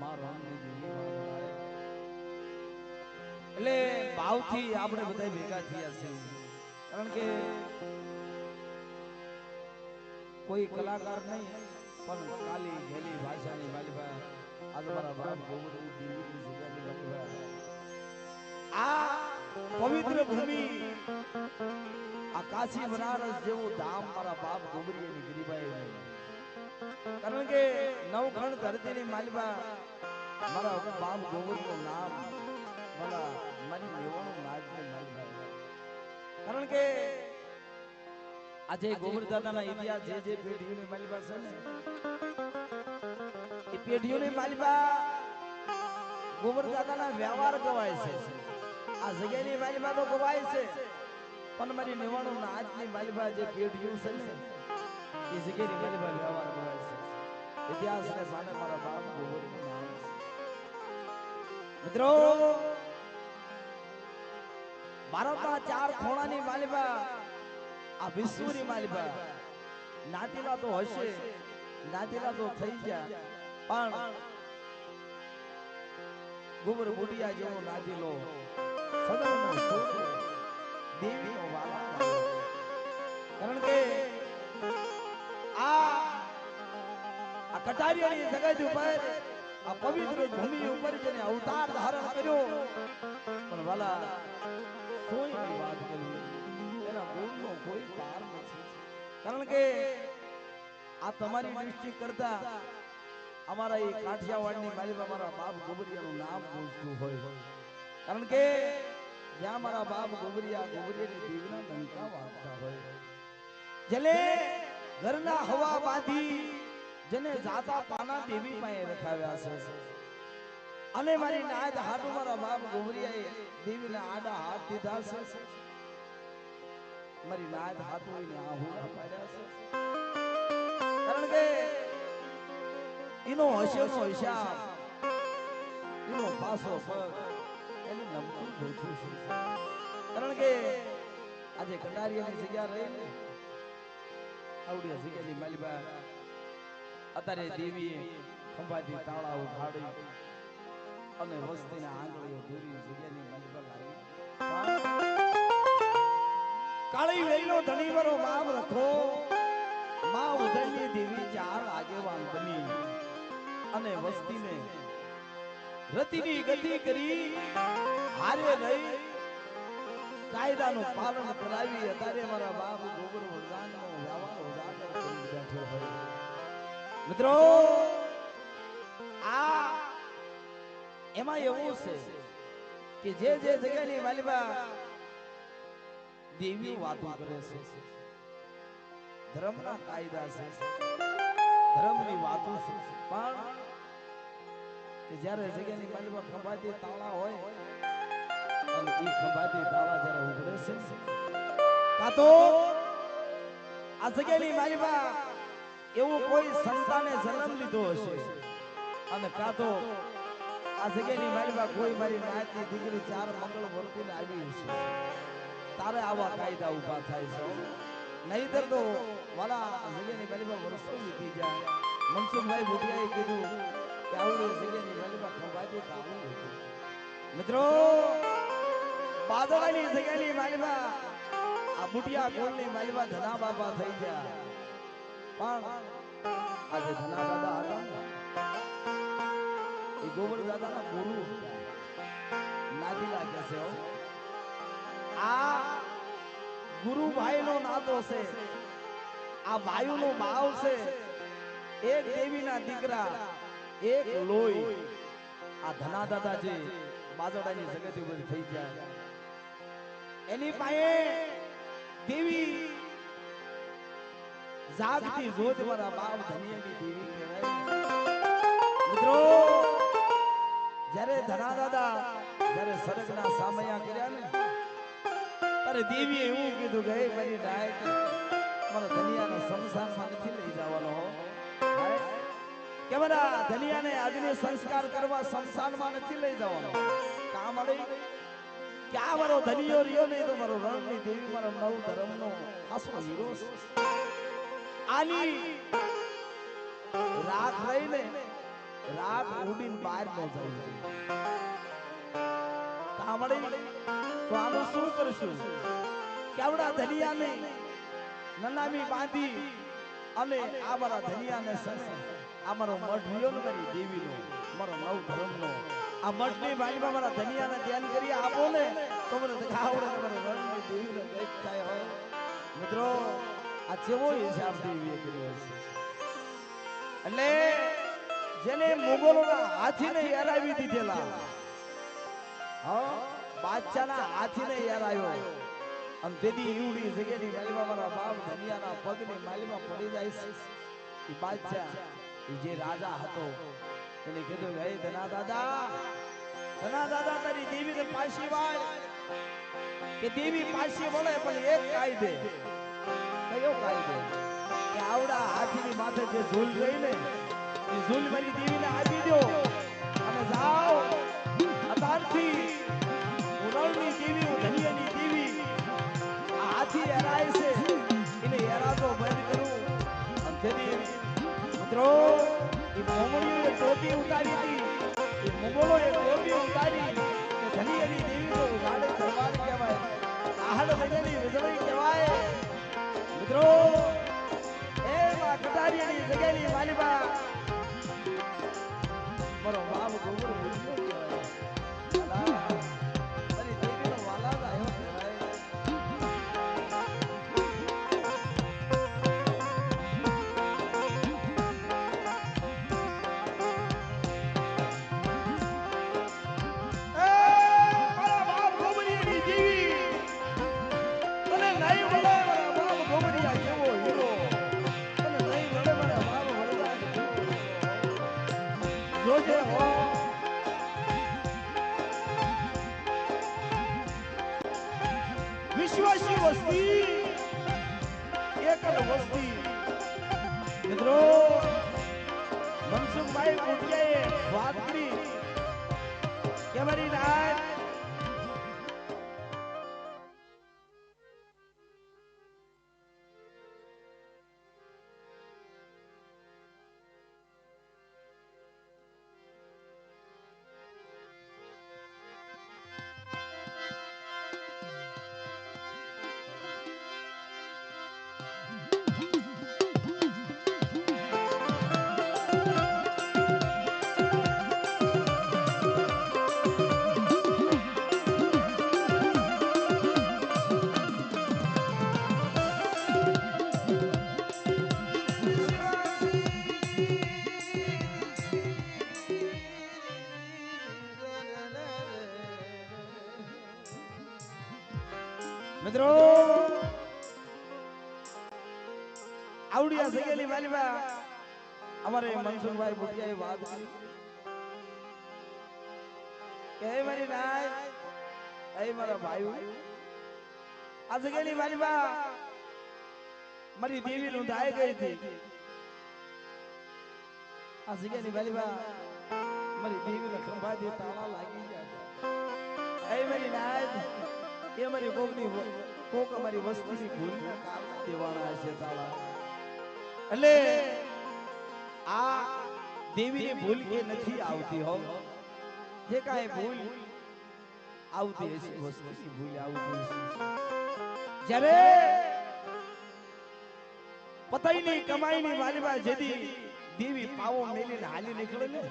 મારો દેવી મારા એટલે ભાવથી આપણે બધા ભેગા થયા છીએ કારણ કે કોઈ કલાકાર નહીં પણ કાલી ગેલી ભાષાની માલિકા આજ મારા બાપ ગોવરની દેવીની જગ્યાની માલિકા આ પવિત્ર ભૂમિ આ કાશી બનારસ જેવું ધામ મારા બાપ ગોવરીની ગરીબાઈ કારણ કે નવખંડ ધરતીની માલિકા મારા બાપ ગોવરનું નામ મારા મારી લેવાનું નાજની માલિકા કારણ કે આજે ગોવર દાદાના ઇતિહાસ જે પેઢીઓની માલિકા છે ને એ પેઢીઓની માલિકા ગોવર દાદાના વ્યવહાર ગવાય છે આ જગ્યાની માલિકા તો ગવાય છે પણ મારી નિવાણું આજની માલિકા જે પેઢીઓ છે ને એ જગ્યાની માલિકા વ્યવહાર ગવાય છે ઇતિહાસ ને સામે મારા બાપ ગોવરનું નામ મિત્રો ભારતના 4 ખૂણાની માલિકા આ વિશ્વની માલિકા નાતીલા તો હશે નાતીલા તો થઈ ગયા પણ ગોબર બુડિયા જેવો નાતીલો સદનનો સુખ દેવીનો વાલા કારણ કે આ કટારિયાની જગત ઉપર આ પવિત્ર ભૂમિ ઉપર જેને અવતાર ધારણ કર્યો પણ વાલા કોઈની વાત કરવી એના ગુણનો કોઈ પાર નથી કારણ કે આ તમારી દૃષ્ટિ કરતા અમારા એ કાઠિયાવાડની માલિકા મારા બાપ ગોબરિયાનું નામ પૂછતું હોય કારણ કે જ્યાં મારા બાપ ગોબરિયાની દેવીના ડંકા વાગતા હોય જેને ઘરના હવા બાંધી જેને જાતા પાના દેવી પાસે રખાવ્યા છે અને મારી નાદ હાડું મારા બાપ ગોબરિયાએ દેવીના આડા હાથ દીધા છે મારી નાદ હાથું આ હુલા પાડ્યા છે કારણ કે એનો હશેનો હિસાબ એનો પાસો પગ એને નમતું જોઈતું છે કારણ કે આજે કંડારિયાની જગ્યા રહી આવડી જગ્યાની માલિકા અત્યારે દેવીએ ખંભાથી તાળા ઉખાડી અને વસ્તીના આંગળીઓ દૂરી જગ્યાની માલિકા લાવી કાળી વેલો ધણીવરો મામ રખો માં ઉધણની દેવી 4 આગેવાન બની અને વસ્તીને રતિની ગતિ કરી હારે રહી કાયદાનું પાલન કરાવી અત્યારે મારા બાપ ગોબર વરદાનનો વ્યવહાર ઉજાગર કરી બેઠો હોય મિત્રો આ એમાં એવું છે કે જે જગ્યાની માલિકા દેવીઓ વાતો કરે છે ધર્મના કાયદા છે ધર્મની વાતો છે પણ કે જ્યારે જગ્યાની માલિકા ખંભાતી તાળા હોય અને એ ખંભાતી તાળા જ્યારે ઉઘડે છે કાં તો આ જગ્યાની માલિકા એવું કોઈ સંતાને જન્મ લીધો હશે અને કાં તો આ જગ્યાની માલિકા કોઈ મારી નાતની દીકરી 4 મંગળ વર્તીને આવી હશે તારે આવા કાયદા ઉભા થાય છે નહીતર તો વાલા જગ્યાની માલિકા વર્ષો વીતી જાય મનસુખભાઈ ભુટિયાએ કીધું કે આવડી જગ્યાની માલિકા ખંભાતી તાળી મિત્રો બાદળાની જગ્યાની માલિકા આ બુટિયા કોળની માલિકા ધના બાપા થઈ ગયા પણ આજે ધના દાદા હતા એ ગોબર દાદાના ગુરુ નાદીલા કહે છે આ ગુરુભાઈ નો નાતો છે આ ભાઈઓ નો ભાવ છે એક દેવીના દીકરા એક લોહી આ ધના દાદા જે બાજડાની જગત ઉપર થઈ જાય એની પાસે દેવી જાગતી જોત મારા બાપ ધનિયાની દેવી કહેવાય મિત્રો જ્યારે ધના દાદા જ્યારે સરગના સામયા કર્યા ને ત્યારે દેવીએ એવું કીધું કે મારી ડાયટ મારા ધનિયાના સંસારમાં નથી લઈ જવાનો કે મારા ધનિયાને આજની સંસ્કાર કરવા સંસારમાં નથી લઈ જવાનો કામ મળે ક્યાં મારો ધનિયો રહ્યો નહીં તો મારો રણની દેવી મારો નવ ધર્મનો ખાસો હીરો આની રાખ લઈને લાખ ઉડીને બહાર ન જાય કામડે તો આનું શું કરશું કેવડા ધનિયાને નનામી બાંધી અને આ મારા ધનિયાને સને આ મારો મઠ વિયો ને મારી દેવીનો મારો નવ ધર્મનો આ મઠની બાજુમાં મારા ધનિયાને ધ્યાન કરી આપો ને તો મને આવડે મારે વરની દેવીને કઈક થાય હોય મિત્રો આ જેવો હિસાબ દેવીએ કર્યો છે એટલે જેને મોગલોના હાથીને હેરાવી દીધેલા હા બાદશાહના હાથીને હેરાવ્યો અને તેથી ઈવડી જગ્યાની માલીમાં મારા બાપ ધનિયાના પગની માલીમાં પડી જાય છે એ બાદશાહ જે રાજા હતો એને કીધું હે ધના દાદા તારી દેવીને પાછી વાળ કે દેવી પાછી વળે પણ એક કાયદે કયો કાયદો કે આવડા હાથીની માથે જે ઝૂલ રહી ને એ ઝૂલ મારી દેવીને આપી દો અને જાઓ અત્યારથી ઉરણની દેવી ધનિયાની દેવી આ હાથી હેરાય છે એને હેરાતો બંધ કરું અને તેથી મિત્રો એ મોમડીએ ટોપી ઉતારી હતી એ મોગલોએ ટોપી ઉતારી કે ધનિયાની દેવી તો ઉગાડે દરબાર કહેવાય આહડ વગેરેની વીજળી કહેવાય મિત્રો એ માં કટારીની જગ્યાની માલીબા મારો બાપ ગોબર બોલ્યો કહેવાય તારી દેવીનો વાલા આવ્યો કહેવાય વિશ્વાસી વસ્તી એકલ વસ્તી મિત્રો મનસુખભાઈ કુટિયાએ વાત કરી કે મારી રાત મિત્રો આવડિયા સગેલી માલીબા અમારે મનસુખભાઈ ભુટિયાએ વાત કરી કે હે મારી નાય હે મારા ભાઈઓ આ સગેલી માલીબા મારી દેવી નોંધાઈ ગઈ હતી આ સગેલી માલીબા મારી દેવીને ખંભાથી તાળા લાગી ગયા હે મારી નાય એ મારી કોક અમારી વસ્તુની ભૂલ દેવાના છે તાળા એટલે આ દેવીની ભૂલ એ નથી આવતી હો જે કાંઈ ભૂલ આવતી હશે વસ્તુની ભૂલ આવતી હશે જ્યારે પતાઈની કમાઈની વાલીમાં જેથી દેવી પાવો મેલીને હાલી નીકળે ને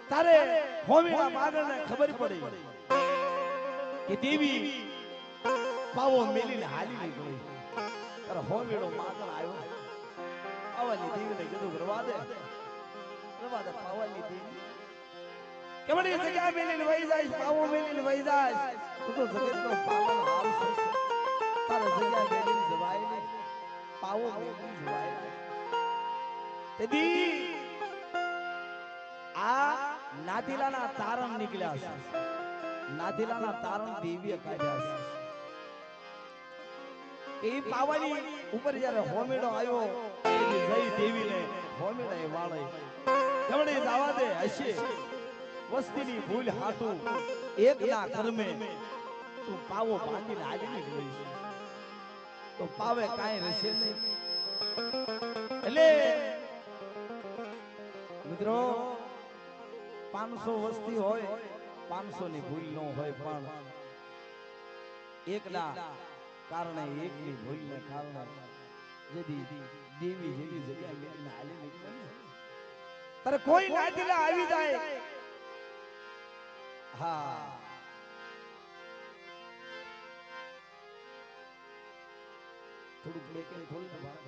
તારે હોમીના માગણને ખબર પડી કે દેવી પાવો મેલીને હાલી નીકળી તારે હોમીનો માગણ આવ્યો પાવાની દેવીને કીધું રવા દે પાવાની દેવી કેવડી જગ્યા મેલીને વહી જાય પાવો મેલીને વહી જાય તું તો જગતનો પાવન હાલ છે તારે જગ્યા મેલીને જવાય નહીં પાવો મેલીને જવાય તેથી આ નાદિલાના તારણ નીકળ્યા છે નાદિલાના તારણ દેવીએ કાઢ્યા છે એ પાવાની ઉપર જ્યારે હોમેડો આવ્યો એની જઈ દેવીને હોમેડાએ વાળે જમણે જવા દે હશે વસ્તીની ભૂલ હાટું એક ના કર્મે તું પાવો ભાંગીને હાલી નીકળી છે તો પાવે કાંઈ રહેશે નહીં એટલે મિત્રો 500 વસ્તી હોય 500 ની ભૂલ ન હોય પણ એકના કારણે એકની ભૂલને કારણે જેદી દેવી જેવી જગ્યાએ મેં હાલી નીકળે ને તારે કોઈ નાદીલા આવી જાય હા થોડુંક બે કે થોડું